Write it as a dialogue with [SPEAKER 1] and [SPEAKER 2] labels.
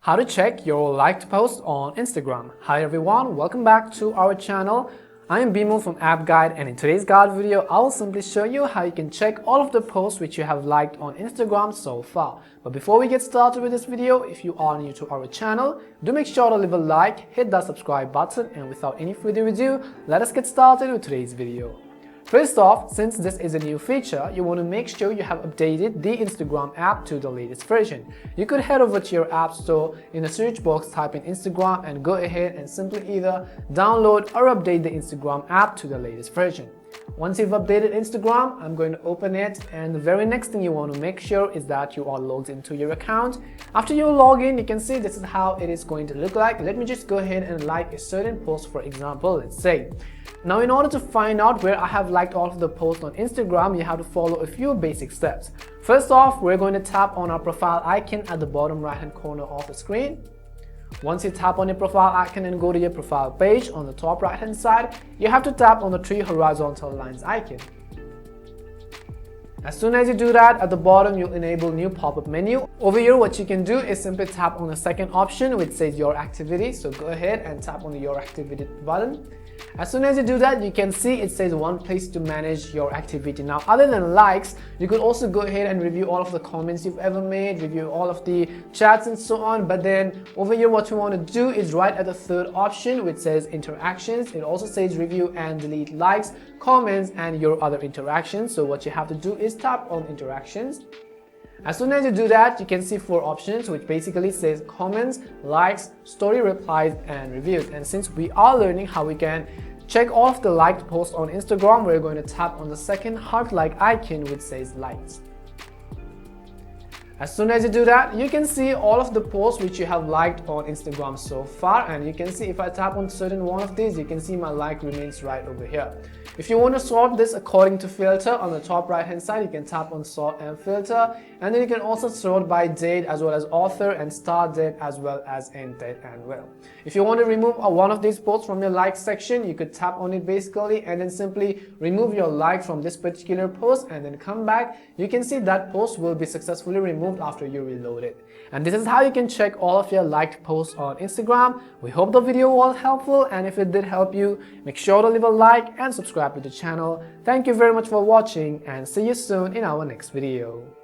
[SPEAKER 1] How to check your liked post on Instagram. Hi everyone, welcome back to our channel. I am Bimo from App Guide, and in today's guide video I will simply show you how you can check all of the posts which you have liked on Instagram so far. But before we get started with this video, if you are new to our channel, do make sure to leave a like, hit that subscribe button, and without any further ado, let us get started with today's video. First off, since this is a new feature, you want to make sure you have updated the Instagram app to the latest version. You could head over to your app store, in the search box type in Instagram and go ahead and simply either download or update the Instagram app to the latest version. Once you've updated Instagram, I'm going to open it, and the very next thing you want to make sure is that you are logged into your account. After you log in, you can see this is how it is going to look like. Let me just go ahead and like a certain post, for example, let's say. Now, in order to find out where I have liked all of the posts on Instagram, you have to follow a few basic steps. First off, we're going to tap on our profile icon at the bottom right hand corner of the screen. Once you tap on your profile icon and go to your profile page, on the top right hand side, you have to tap on the three horizontal lines icon. As soon as you do that, at the bottom you'll enable new pop-up menu. Over here, what you can do is simply tap on the second option which says your activity. So go ahead and tap on the your activity button. As soon as you do that, you can see it says one place to manage your activity. Now, other than likes, you could also go ahead and review all of the comments you've ever made, review all of the chats and so on. But then over here, what you want to do is right at the third option which says interactions. It also says review and delete likes, comments, and your other interactions. So what you have to do is tap on interactions. As soon as you do that, you can see four options which basically says comments, likes, story replies, and reviews. And since we are learning how we can check all of the liked posts on Instagram, we're going to tap on the second heart-like icon which says likes. As soon as you do that, you can see all of the posts which you have liked on Instagram so far, and you can see if I tap on certain one of these, you can see my like remains right over here. If you want to sort this according to filter, on the top right hand side you can tap on sort and filter, and then you can also sort by date as well as author and start date as well as end date and well. If you want to remove one of these posts from your like section, you could tap on it basically and then simply remove your like from this particular post and then come back. You can see that post will be successfully removed after you reload it. And this is how you can check all of your liked posts on Instagram. We hope the video was helpful, and if it did help you, make sure to leave a like and subscribe to the channel. Thank you very much for watching, and see you soon in our next video.